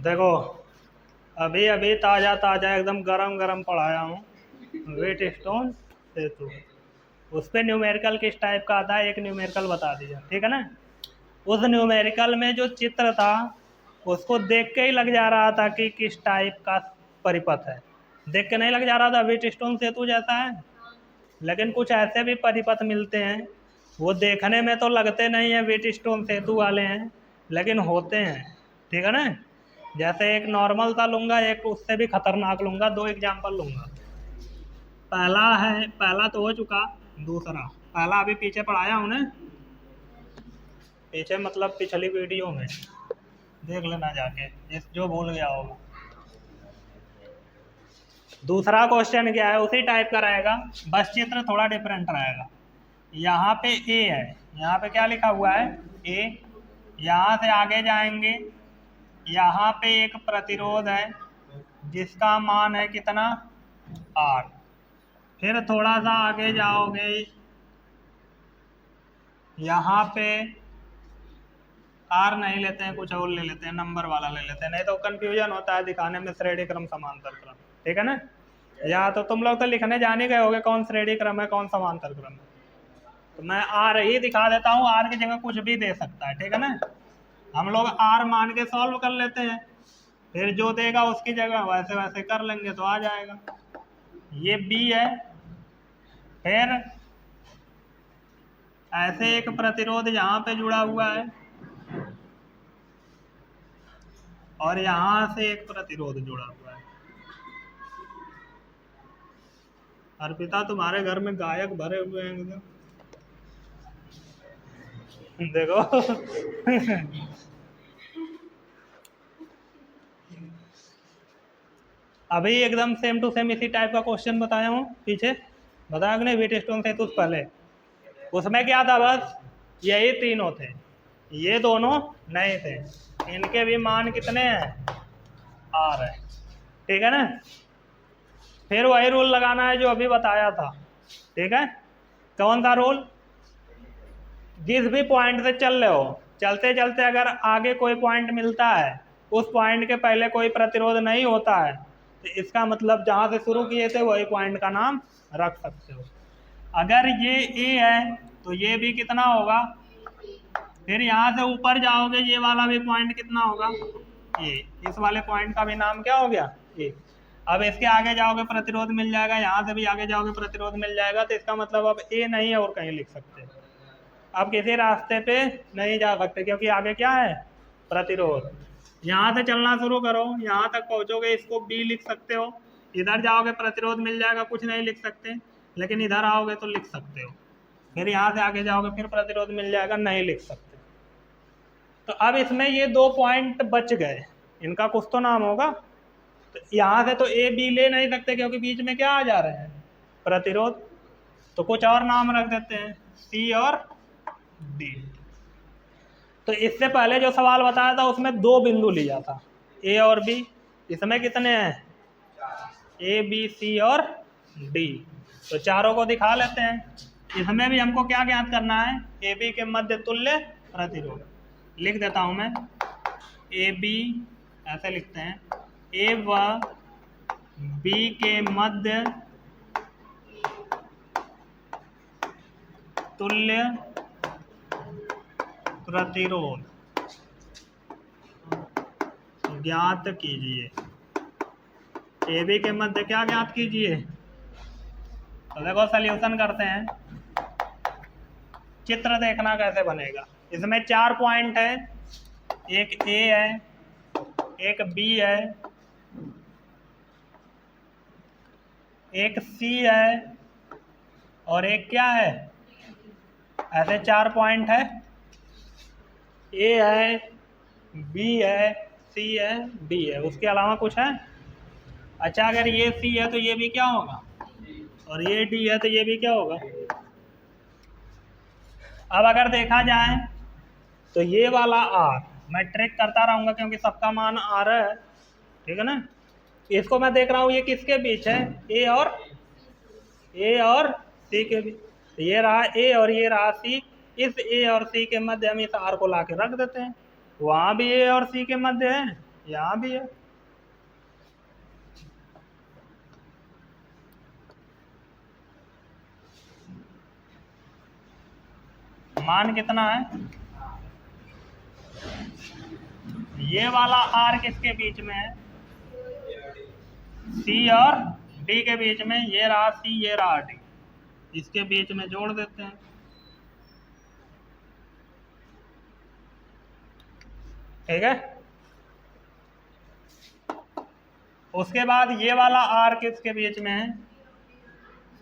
देखो, अभी अभी ताज़ा ताज़ा एकदम गरम गरम पढ़ाया हूँ वेट स्टोन सेतु। उस पर न्यूमेरिकल किस टाइप का आता है, एक न्यूमेरिकल बता दीजिए, ठीक है ना। उस न्यूमेरिकल में जो चित्र था उसको देख के ही लग जा रहा था कि किस टाइप का परिपथ है। देख के नहीं लग जा रहा था वेट स्टोन सेतु जैसा है। लेकिन कुछ ऐसे भी परिपथ मिलते हैं, वो देखने में तो लगते नहीं है वेट स्टोन सेतु वाले हैं, लेकिन होते हैं, ठीक है ना। जैसे एक नॉर्मल सा लूँगा, एक उससे भी खतरनाक लूँगा, दो एग्जाम्पल लूँगा। पहला तो हो चुका, दूसरा पहला अभी पीछे पढ़ाया हूँ ना, पीछे मतलब पिछली वीडियो में देख लेना जाके, जो भूल गया होगा। दूसरा क्वेश्चन क्या है, उसी टाइप का रहेगा, बस चित्र थोड़ा डिफरेंट रहेगा। यहाँ पे ए है, यहाँ पे क्या लिखा हुआ है, ए। यहाँ से आगे जाएंगे, यहाँ पे एक प्रतिरोध है जिसका मान है कितना, आर। फिर थोड़ा सा आगे जाओगे, यहाँ पे आर नहीं लेते हैं, कुछ और ले लेते हैं, नंबर वाला ले लेते हैं, नहीं तो कंफ्यूजन होता है दिखाने में श्रेणी क्रम समांतर क्रम, ठीक है ना। या तो तुम लोग तो लिखने जान ही गए होगे कौन श्रेणी क्रम है कौन समांतर क्रम है। तो मैं आर ही दिखा देता हूँ, आर की जगह कुछ भी दे सकता है, ठीक है ना। हम लोग आर मान के सॉल्व कर लेते हैं, फिर जो देगा उसकी जगह वैसे वैसे कर लेंगे तो आ जाएगा। ये बी है, फिर ऐसे एक प्रतिरोध यहाँ पे जुड़ा हुआ है और यहाँ से एक प्रतिरोध जुड़ा हुआ है। अर्पिता, तुम्हारे घर में गायक भरे हुए हैं एकदम, देखो। अभी एकदम सेम टू सेम इसी टाइप का क्वेश्चन बताया हूँ, पीछे बताया कि नहीं, वेट स्टोन से तो पहले उसमें क्या था, बस यही तीनों थे, ये दोनों नहीं थे, इनके भी मान कितने हैं, आर है, ठीक है ना। फिर वही रूल लगाना है जो अभी बताया था, ठीक है। कौन सा रूल, जिस भी पॉइंट से चल रहे हो, चलते चलते अगर आगे कोई पॉइंट मिलता है, उस पॉइंट के पहले कोई प्रतिरोध नहीं होता है, तो इसका मतलब जहाँ से शुरू किए थे वही पॉइंट का नाम रख सकते हो। अगर ये ए है तो ये भी कितना होगा, फिर यहाँ से ऊपर जाओगे, ये वाला भी पॉइंट कितना होगा, ए। इस वाले पॉइंट का भी नाम क्या हो गया, ए। अब इसके आगे जाओगे प्रतिरोध मिल जाएगा, यहाँ से भी आगे जाओगे प्रतिरोध मिल जाएगा, तो इसका मतलब अब ए नहीं है और कहीं लिख सकते, अब किसी रास्ते पे नहीं जा सकते, क्योंकि आगे क्या है, प्रतिरोध। यहाँ से चलना शुरू करो, यहाँ तक पहुँचोगे, इसको बी लिख सकते हो, इधर जाओगे प्रतिरोध मिल जाएगा, कुछ नहीं लिख सकते, लेकिन इधर आओगे तो लिख सकते हो, फिर यहाँ से आगे जाओगे फिर प्रतिरोध मिल जाएगा, नहीं लिख सकते। तो अब इसमें ये दो पॉइंट बच गए, इनका कुछ तो नाम होगा। तो यहाँ से तो ए बी ले नहीं सकते क्योंकि बीच में क्या आ जा रहे हैं, प्रतिरोध, तो कुछ और नाम रख देते हैं, सी और डी। तो इससे पहले जो सवाल बताया था उसमें दो बिंदु लिया था, ए और बी, इसमें कितने हैं, ए बी सी और डी, तो चारों को दिखा लेते हैं। इसमें भी हमको क्या ज्ञात करना है, ए बी के मध्य तुल्य प्रतिरोध। लिख देता हूं मैं, ए बी ऐसे लिखते हैं, ए व बी के मध्य तुल्य प्रतिरोध ज्ञात कीजिए। ए बी के मध्य क्या ज्ञात कीजिए, तो देखो सॉल्यूशन करते हैं, चित्र देखना कैसे बनेगा। इसमें 4 पॉइंट है, एक ए है, एक बी है, एक सी है और एक क्या है, ऐसे 4 पॉइंट है, ए है, बी है, सी है, डी है, उसके अलावा कुछ है। अच्छा, अगर ये सी है तो ये भी क्या होगा, और ये डी है तो ये भी क्या होगा। अब अगर देखा जाए तो ये वाला आर मैं ट्रेक करता रहूँगा क्योंकि सबका मान आर है, ठीक है ना। इसको मैं देख रहा हूँ ये किसके बीच है, ए और सी के बीच, तो ये रहा ए और ये रहा सी, इस ए और सी के मध्य हम इस आर को ला के रख देते हैं, वहाँ भी ए और सी के मध्य है यहाँ भी है। मान कितना है? ये वाला आर किसके बीच में है? सी और डी के बीच में। ये रहा सी, ये रहा डी, इसके बीच में जोड़ देते हैं। ठीक है। उसके बाद ये वाला आर किसके बीच में है?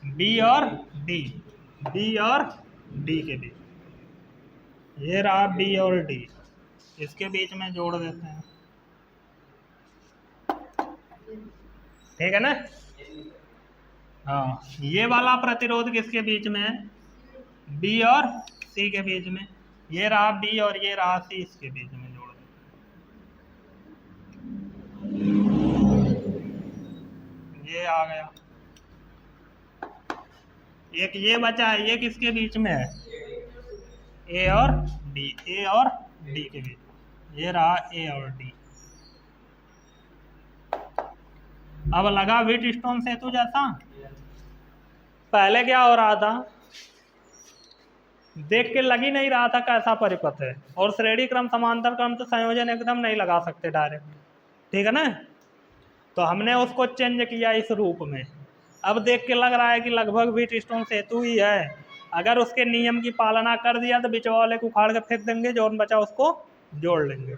बी और डी, बी और डी के बीच। ये रहा बी और डी, इसके बीच में जोड़ देते हैं। ठीक है ना? हाँ, ये वाला प्रतिरोध किसके बीच में है? बी और सी के बीच में। ये रहा बी और ये रहा सी, इसके बीच में जोड़ देते हैं। ये आ गया। एक ये बचा है, ये किसके बीच में है? ए और डी, ए और डी के बीच। ये रहा ए और डी। अब लगा व्हीटस्टोन सेतु जैसा। पहले क्या हो रहा था, देख के लग ही नहीं रहा था कैसा परिपथ है, और श्रेणी क्रम समांतर क्रम तो संयोजन एकदम नहीं लगा सकते डायरेक्ट। ठीक है ना? तो हमने उसको चेंज किया इस रूप में। अब देख के लग रहा है कि लगभग व्हीटस्टोन सेतु ही है। अगर उसके नियम की पालना कर दिया तो बीच वाले को उखाड़ के फेंक देंगे, जो बचा उसको जोड़ लेंगे।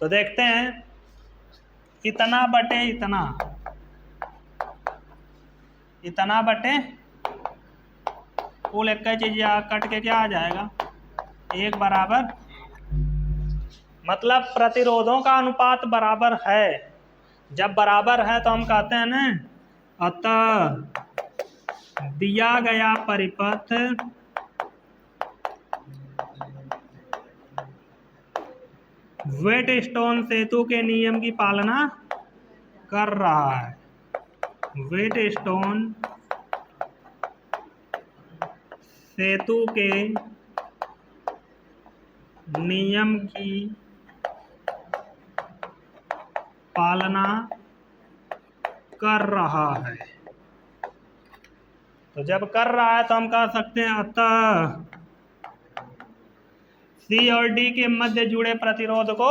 तो देखते हैं, इतना बटे इतना, इतना बटे कुल एक चीज कट के क्या आ जाएगा? एक बराबर, मतलब प्रतिरोधों का अनुपात बराबर है। जब बराबर है तो हम कहते हैं ना, अतः दिया गया परिपथ व्हीटस्टोन सेतु के नियम की पालना कर रहा है। व्हीटस्टोन सेतु के नियम की पालना कर रहा है। तो जब कर रहा है तो हम कह सकते हैं अतः सी और डी के मध्य जुड़े प्रतिरोध को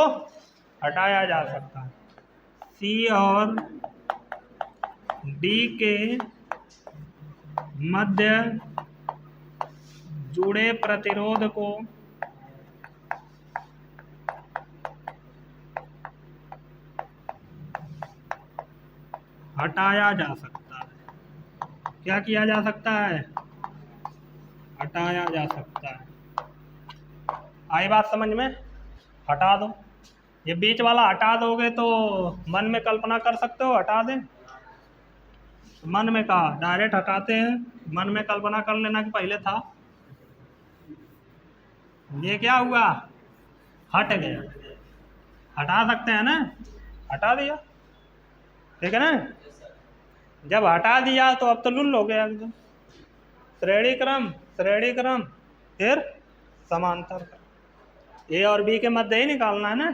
हटाया जा सकता है। सी और डी के मध्य जुड़े प्रतिरोध को हटाया जा सकता है। क्या किया जा सकता है? हटाया जा सकता है। आई बात समझ में? हटा दो। ये बीच वाला हटा दोगे तो मन में कल्पना कर सकते हो, हटा दें। मन में कहा, डायरेक्ट हटाते हैं। मन में कल्पना कर लेना कि पहले था। ये क्या हुआ? हट गया। हटा सकते हैं ना? हटा दिया। ठीक है ना? जब हटा दिया तो अब तो लुल हो गया एकदम। श्रेणी क्रम, श्रेणी क्रम, फिर समांतर क्रम। ए और बी के मध्य ही निकालना है ना।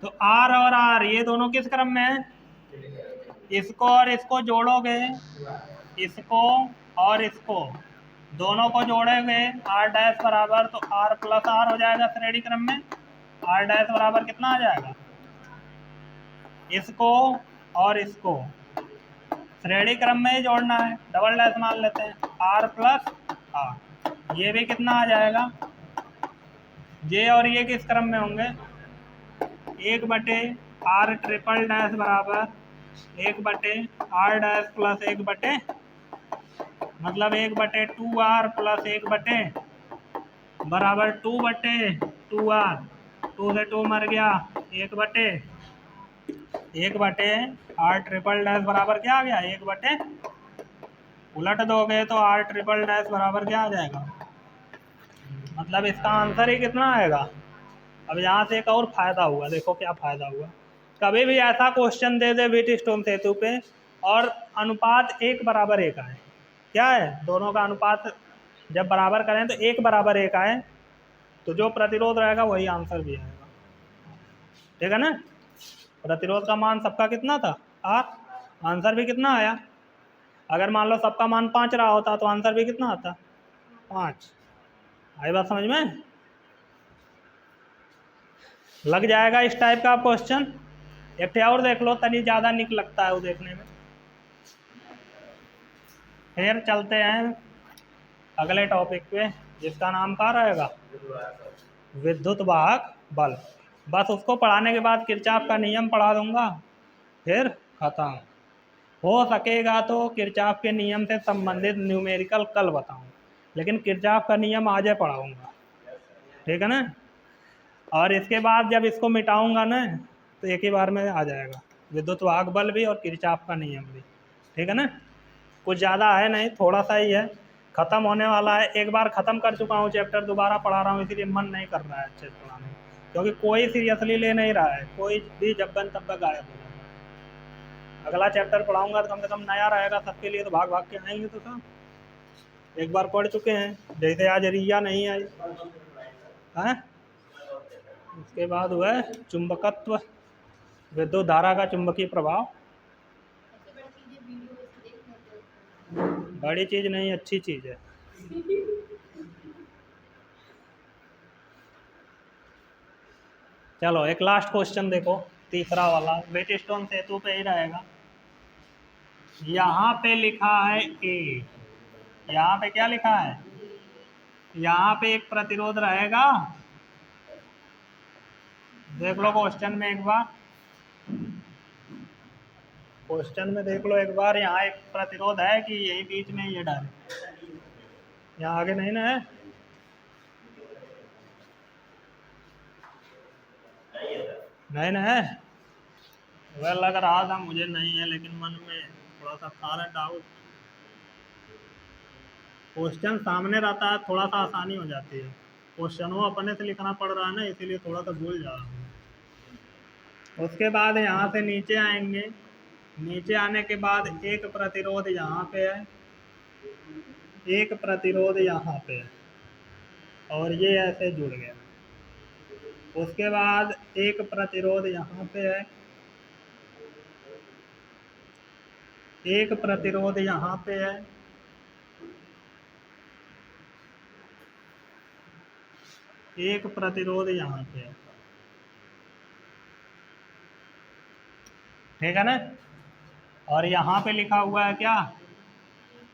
तो आर और आर ये दोनों किस क्रम में है? इसको और इसको जोड़ोगे, इसको और इसको दोनों को जोड़ेंगे, आर डैश बराबर, तो आर प्लस आर हो जाएगा श्रेणी क्रम में। आर डैश बराबर कितना आ जाएगा? इसको और इसको श्रेणी क्रम में ही जोड़ना है, डबल डैश मान लेते हैं, आर प्लस आर। ये भी कितना आ जाएगा? ये और ये किस क्रम में होंगे? 1/आर ट्रिपल डैश बराबर 1/आर डैश प्लस 1/, मतलब 1/2r प्लस 1/ बराबर 2/2r। 2 से 2 मर गया, 1/आर ट्रिपल डैश बराबर क्या आ गया? 1/, उलट दोगे तो आर ट्रिपल डैश बराबर क्या आ जाएगा? मतलब इसका आंसर ही कितना आएगा? अब यहाँ से एक और फायदा हुआ, देखो क्या फायदा हुआ। कभी भी ऐसा क्वेश्चन दे दे व्हीटस्टोन सेतु पे और अनुपात 1/1 आए, क्या है? दोनों का अनुपात जब बराबर करें तो 1/1 आए, तो जो प्रतिरोध रहेगा वही आंसर भी आएगा। ठीक है ना। प्रतिरोध का मान सबका कितना था, आर, आंसर भी कितना आया। अगर मान लो सबका मान 5 रहा होता तो आंसर भी कितना आता, 5। आई बात समझ में, लग जाएगा इस टाइप का क्वेश्चन। एक और देख लो, तनी ज़्यादा निक लगता है वो देखने में। फिर चलते हैं अगले टॉपिक पे, जिसका नाम क्या रहेगा, विद्युत वाहक बल। बस उसको पढ़ाने के बाद किरचॉफ का नियम पढ़ा दूंगा, फिर खत्म। हो सकेगा तो किरचॉफ के नियम से संबंधित न्यूमेरिकल कल बताऊं, लेकिन किरचॉफ का नियम आज पढ़ाऊंगा, ठीक है ना। और इसके बाद जब इसको मिटाऊंगा ना तो एक ही बार में आ जाएगा विद्युत वाहक बल भी और किरचॉफ का नियम भी, ठीक है ना। कुछ ज़्यादा है नहीं, थोड़ा सा ही है, ख़त्म होने वाला है। एक बार ख़त्म कर चुका हूँ चैप्टर, दोबारा पढ़ा रहा हूँ, इसीलिए मन नहीं कर रहा है अच्छे से पढ़ाने, क्योंकि कोई सीरियसली ले नहीं रहा है, कोई भी जब्बन तब्बा गायब हो जाएगा। अगला चैप्टर पढ़ाऊंगा तो कम से कम नया रहेगा सबके लिए, तो भाग भाग के आएंगे तो सब एक बार पढ़ चुके हैं। जैसे आज रिया नहीं आई है, उसके बाद हुआ चुंबकत्व, विद्युत धारा का चुंबकीय प्रभाव। बड़ी चीज़ नहीं, अच्छी चीज़ है। चलो एक लास्ट क्वेश्चन देखो, तीसरा वाला, व्हीटस्टोन सेतु पे ही रहेगा। यहाँ पे लिखा है ए, यहाँ पे क्या लिखा है, यहाँ पे एक प्रतिरोध रहेगा। देख लो क्वेश्चन में एक बार, क्वेश्चन में देख लो एक बार, यहाँ एक प्रतिरोध है कि यही बीच में ये डायरेक्ट, यहाँ आगे नहीं ना है, नहीं ना है। वह लग रहा था मुझे नहीं है, लेकिन मन में थोड़ा सा था डाउट। क्वेश्चन सामने रहता है थोड़ा सा आसानी हो जाती है, क्वेश्चन वो अपने से लिखना पड़ रहा है ना, इसीलिए थोड़ा सा भूल जा रहा हूँ। उसके बाद यहाँ से नीचे आएंगे, नीचे आने के बाद एक प्रतिरोध यहाँ पे है, एक प्रतिरोध यहाँ पे है, और ये ऐसे जुड़ गया। उसके बाद एक प्रतिरोध यहाँ पे है, एक प्रतिरोध यहाँ पे है, एक प्रतिरोध यहाँ पे है, ठीक है ना। और यहाँ पे लिखा हुआ है क्या,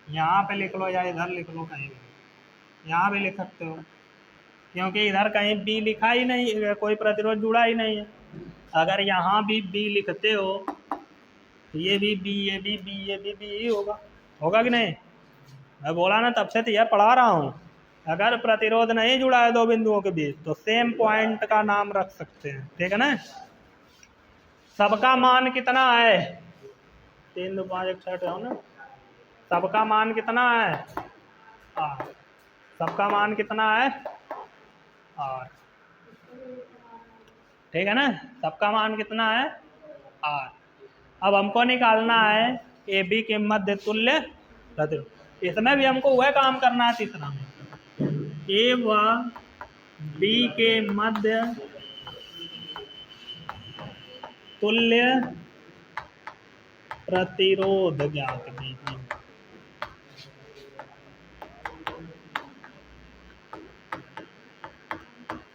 यहाँ पे लिख लो या इधर लिख लो, कहीं भी यहाँ भी लिख सकते हो, क्योंकि इधर कहीं बी लिखा ही नहीं, कोई प्रतिरोध जुड़ा ही नहीं है। अगर यहाँ भी बी लिखते हो तो ये भी बी, ये भी बी, ये भी बी ही होगा, होगा कि नहीं। मैं बोला ना तब से तो यह पढ़ा रहा हूँ, अगर प्रतिरोध नहीं जुड़ा है दो बिंदुओं के बीच तो सेम पॉइंट का नाम रख सकते हैं, ठीक है ना। सबका मान कितना है, 3 2 5 1 6 हो ना, सबका मान कितना है, आर, सबका मान कितना है, आर, ठीक है ना, सबका मान कितना है, आर। अब हमको निकालना है ए बी के मध्य तुल्य प्रतिरोध। इसमें भी हमको वह काम करना है तीसरा में, ए व बी के मध्य तुल्य प्रतिरोध ज्ञात कीजिए।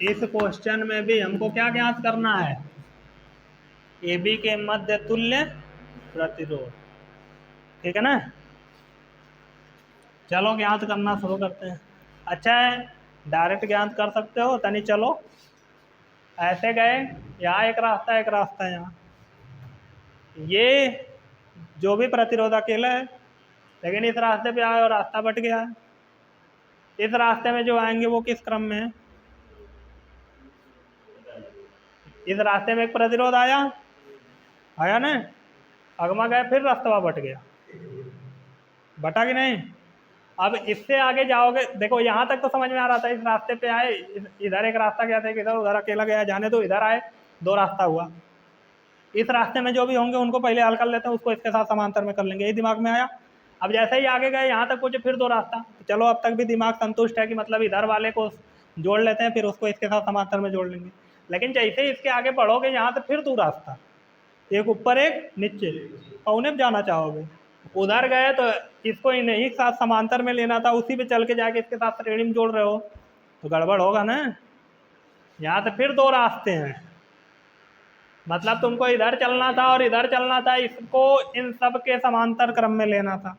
इस क्वेश्चन में भी हमको क्या ज्ञात करना है, ए बी के मध्य तुल्य प्रतिरोध, ठीक है ना। चलो ज्ञात करना शुरू करते हैं। अच्छा है, डायरेक्ट ज्ञात कर सकते हो, तनी चलो ऐसे गए, यहाँ एक रास्ता, एक रास्ता यहाँ, ये जो भी प्रतिरोध अकेला है, लेकिन इस रास्ते पे आए और रास्ता बट गया है। इस रास्ते में जो आएंगे वो किस क्रम में है, इस रास्ते में एक प्रतिरोध आया, आया ना, अगमा गए, फिर रास्ता बट गया, बटा कि नहीं। अब इससे आगे जाओगे, देखो यहाँ तक तो समझ में आ रहा था, इस रास्ते पे आए, इधर एक रास्ता गया था, इधर उधर अकेला गया, जाने दो, इधर आए, 2 रास्ता हुआ। इस रास्ते में जो भी होंगे उनको पहले हल कर लेते हैं, उसको इसके साथ समांतर में कर लेंगे, ये दिमाग में आया। अब जैसे ही आगे गए यहाँ तक पहुँचे, फिर 2 रास्ता, तो चलो अब तक भी दिमाग संतुष्ट है कि मतलब इधर वाले को जोड़ लेते हैं, फिर उसको इसके साथ समांतर में जोड़ लेंगे। लेकिन जैसे ही इसके आगे बढ़ोगे यहाँ से फिर दो रास्ता, एक ऊपर एक नीचे, कौन में जाना चाहोगे? उधर गए तो इसको इन्हीं के साथ समांतर में लेना था, उसी पे चल के जाके इसके साथ श्रेणी में जोड़ रहे हो तो गड़बड़ होगा ना। यहाँ से फिर दो रास्ते हैं, मतलब तुमको इधर चलना था और इधर चलना था, इसको इन सब के समांतर क्रम में लेना था,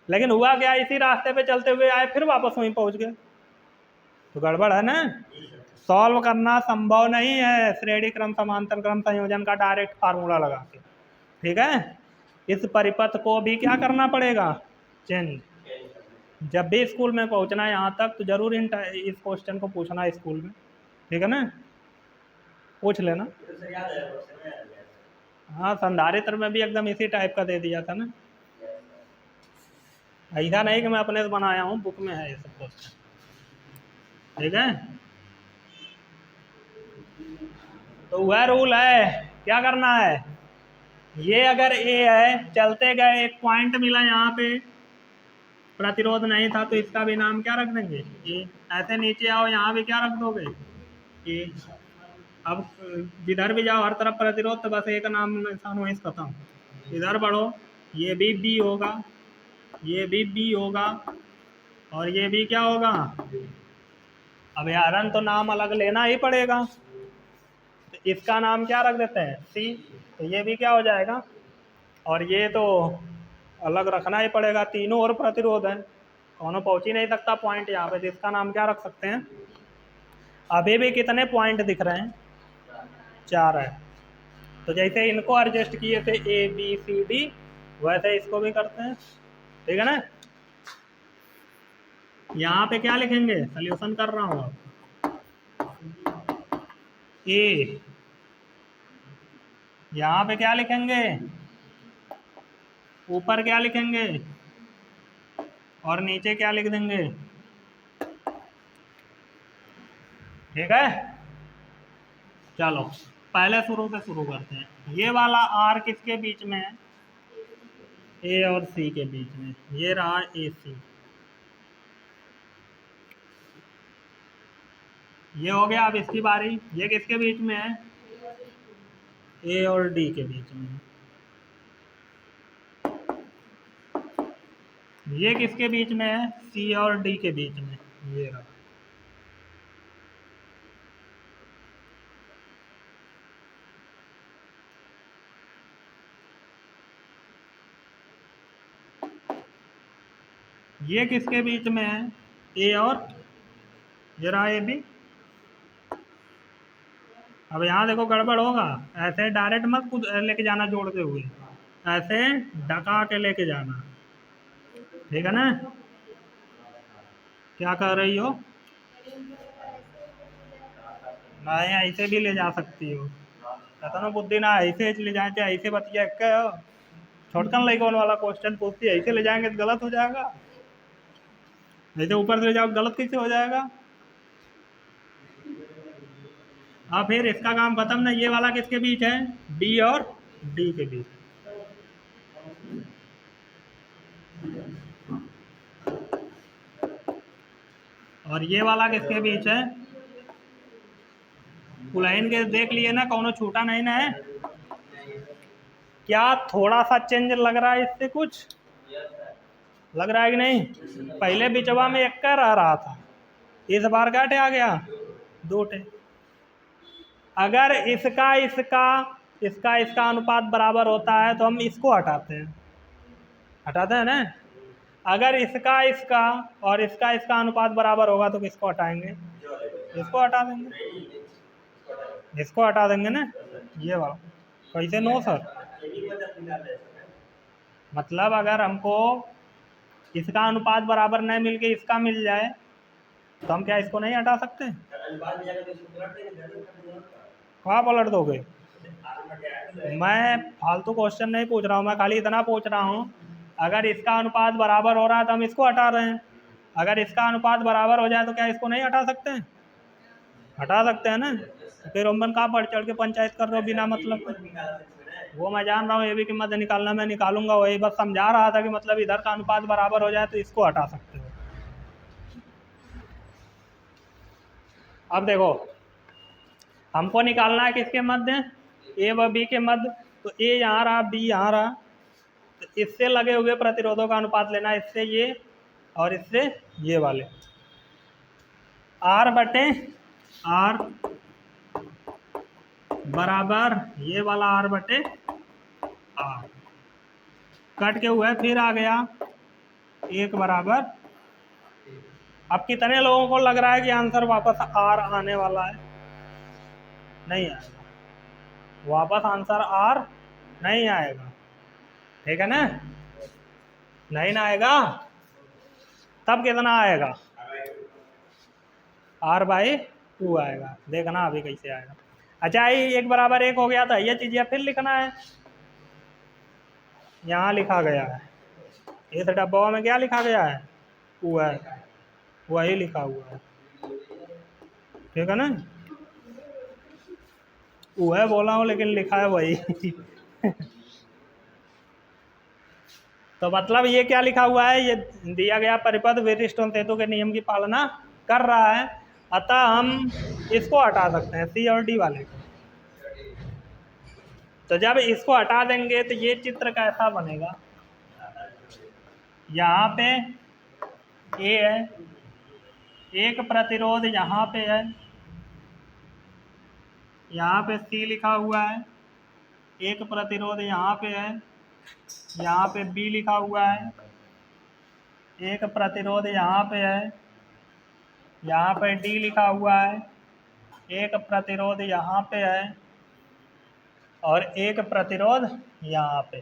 लेकिन हुआ क्या, इसी रास्ते पे चलते हुए आए फिर वापस वहीं पहुंच गए, तो गड़बड़ है ना। सॉल्व करना संभव नहीं है श्रेणी क्रम समांतर क्रम संयोजन का डायरेक्ट फार्मूला लगा के, ठीक है। इस परिपथ को भी क्या करना पड़ेगा, चेंज। जब भी स्कूल में पहुंचना है यहाँ तक तो जरूर इस क्वेश्चन को पूछना है स्कूल में, ठीक है ना, पूछ लेना। हाँ, संधारित्र में भी एकदम इसी टाइप का दे दिया था ना, ऐसा नहीं कि मैं अपने से बनाया हूँ, बुक में है ये सब क्वेश्चन, ठीक है। तो वह रूल है, क्या करना है, ये अगर ए है, चलते गए एक पॉइंट मिला यहाँ पे, प्रतिरोध नहीं था तो इसका भी नाम क्या रख देंगे, ए। ऐसे नीचे आओ, यहाँ भी क्या रख दोगे, ए। अब जिधर भी जाओ हर तरफ प्रतिरोध, तो बस एक नाम निशान वहीं से खत्म। इधर बढ़ो, ये भी बी होगा, ये भी बी होगा, और ये भी क्या होगा, अब यारन तो नाम अलग लेना ही पड़ेगा, तो इसका नाम क्या रख देते हैं, सी। तो ये भी क्या हो जाएगा, और ये तो अलग रखना ही पड़ेगा, तीनों और प्रतिरोध है, कौनों पहुंच ही नहीं सकता पॉइंट यहाँ पे, तो इसका नाम क्या रख सकते हैं। अभी भी कितने पॉइंट दिख रहे हैं, 4 है। तो जैसे इनको एडजस्ट किए थे ए बी सी डी, वैसे इसको भी करते हैं, ठीक है ना। यहाँ पे क्या लिखेंगे, सॉल्यूशन कर रहा हूँ, ए, यहाँ पे क्या लिखेंगे, ऊपर क्या लिखेंगे, और नीचे क्या लिख देंगे, ठीक है। चलो पहले शुरू से शुरू करते हैं, ये वाला आर किसके बीच में है, ए और सी के बीच में, ये रहा ए सी, ये हो गया। अब इसकी बारी, ये किसके बीच में है, ए और डी के बीच में, ये किसके बीच में है, सी और डी के बीच में, ये रहा। ये किसके बीच में है, ए और, ये रहा ए बी। अब यहाँ देखो गड़बड़ होगा, ऐसे डायरेक्ट मत खुद लेके जाना जोड़ते हुए, ऐसे ढका के लेके जाना, ठीक है ना। क्या कर रही हो, नहीं ऐसे भी ले जा सकती हो, कहता ना बुद्धि ना ऐसे ले जाए थे, ऐसे बतिया के छोटकन लइकन वाला क्वेश्चन पूछती है, ऐसे ले जाएंगे तो गलत हो जाएगा, ऐसे ऊपर से ले जाओ गलत कैसे हो जाएगा। हाँ, फिर इसका काम खत्म ना। ये वाला किसके बीच है, बी और डी के बीच, और ये वाला किसके बीच है, पुलाइन के देख लिए ना, कौनो छूटा नहीं ना है। क्या थोड़ा सा चेंज लग रहा है इससे, कुछ लग रहा है कि नहीं, पहले बिचवा में एक का रहा था, इस बार क्या आ गया, 2 टे। अगर इसका इसका इसका इसका अनुपात बराबर होता है तो हम इसको हटाते हैं ना। अगर इसका इसका और इसका इसका अनुपात बराबर होगा तो किसको हटाएंगे, इसको हटा देंगे, इसको हटा देंगे ना, ये वाला। कैसे नो सर, मतलब अगर हमको इसका अनुपात बराबर नहीं मिल के इसका मिल जाए तो हम क्या इसको नहीं हटा सकते, कहाँ पलट दोगे। मैं फालतू क्वेश्चन नहीं पूछ रहा हूँ, मैं खाली इतना पूछ रहा हूँ, अगर इसका अनुपात बराबर हो रहा है तो हम इसको हटा रहे हैं, अगर इसका अनुपात बराबर हो जाए तो क्या इसको नहीं हटा सकते हैं, हटा सकते हैं ना। तो फिर उम्मन कहाँ बढ़ चढ़ के पंचायत कर रहे हो बिना मतलब, वो मैं जान रहा हूँ, ये भी कि मत निकालना, मैं निकालूंगा, वही बस समझा रहा था कि मतलब इधर का अनुपात बराबर हो जाए तो इसको हटा सकते हो। अब देखो, हमको निकालना है किसके मध्य, ए व बी के मध्य। तो ए यहाँ रहा, बी यहाँ रहा, तो इससे लगे हुए प्रतिरोधों का अनुपात लेना, इससे ये और इससे ये वाले, आर बटे आर बराबर ये वाला आर बटे आर, कट के हुआ है, फिर आ गया 1 बराबर। अब कितने लोगों को लग रहा है कि आंसर वापस आर आने वाला है? नहीं आएगा, वापस आंसर आर नहीं आएगा, ठीक है ना? नहीं ना आएगा, तब कितना आएगा? आर बाई 2 आएगा। देखना अभी कैसे आएगा। अच्छा, ये 1 बराबर 1 हो गया था, ये चीज़ फिर लिखना है। यहाँ लिखा गया है, इस डब्बा में क्या लिखा गया है? 2 है, वही लिखा हुआ है, ठीक है ना? 2 है बोला हूँ, लेकिन लिखा है वही। तो मतलब ये क्या लिखा हुआ है? ये दिया गया परिपथ व्हीटस्टोन सेतु के नियम की पालना कर रहा है, अतः हम इसको हटा सकते हैं, सी और डी वाले को। तो जब इसको हटा देंगे तो ये चित्र कैसा बनेगा? यहाँ पे ए है, एक प्रतिरोध यहाँ पे है, यहाँ पे सी लिखा हुआ है, एक प्रतिरोध यहाँ पे है, यहाँ पे बी लिखा हुआ है, एक प्रतिरोध यहाँ पे है, यहाँ पे डी लिखा हुआ है, एक प्रतिरोध यहाँ पे है और एक प्रतिरोध यहाँ पे।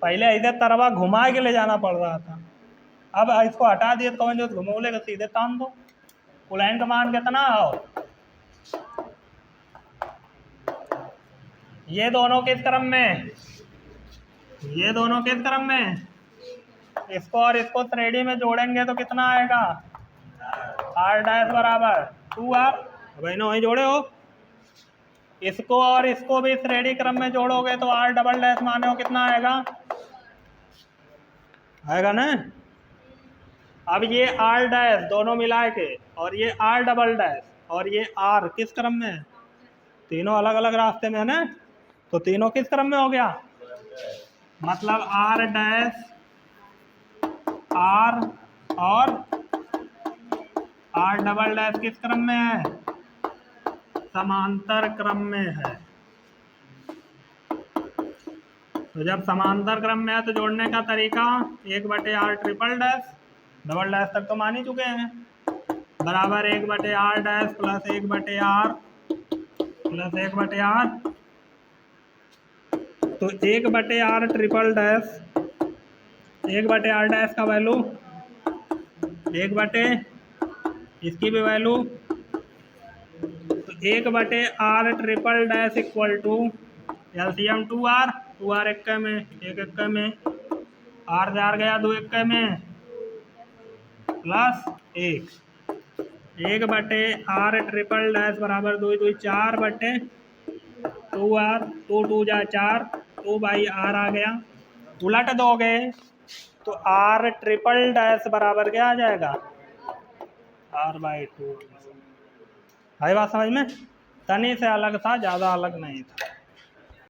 पहले इधर तरवा घुमा के ले जाना पड़ रहा था, अब इसको हटा दिए तो कौन जो घुमौले का सीधे तान दो। कुलाइन का मान कितना हो? ये दोनों किस क्रम में? ये दोनों किस क्रम में? इसको और इसको श्रेणी में जोड़ेंगे तो कितना आएगा? आर डैश बराबर 2r। भाई ना वही जोड़े हो, इसको और इसको भी श्रेणी क्रम में जोड़ोगे तो आर डबल डैश माने हो कितना आएगा? आएगा ना? अब ये आर डैश दोनों मिला के और ये आर डबल डैश और ये आर किस क्रम में है? तीनों अलग अलग रास्ते में है ना, तो तीनों किस क्रम में हो गया? मतलब आर डैश आर और आर डबल डैश किस क्रम में है? समांतर क्रम में है। तो जब समांतर क्रम में है तो जोड़ने का तरीका 1/r triple dash, double dash तक तो मान ही चुके हैं, बराबर 1/r dash plus 1/r plus 1/r। तो 1/r triple dash, 1/r dash का वैल्यू 1 इसकी भी वैल्यू, तो 1/r triple dash equal to LCM 2r इक्के में, 1 इक्के में, r 4 गया 2 इक्के में, प्लस 1/r ट्रिपल डैश बराबर 2 2 4/2r, 2 2 जा 4, 2/r आ गया। उलट दोगे तो r ट्रिपल डैश बराबर क्या आ जाएगा? r/2। भाई बात समझ में? तनी से अलग था, ज़्यादा अलग नहीं था।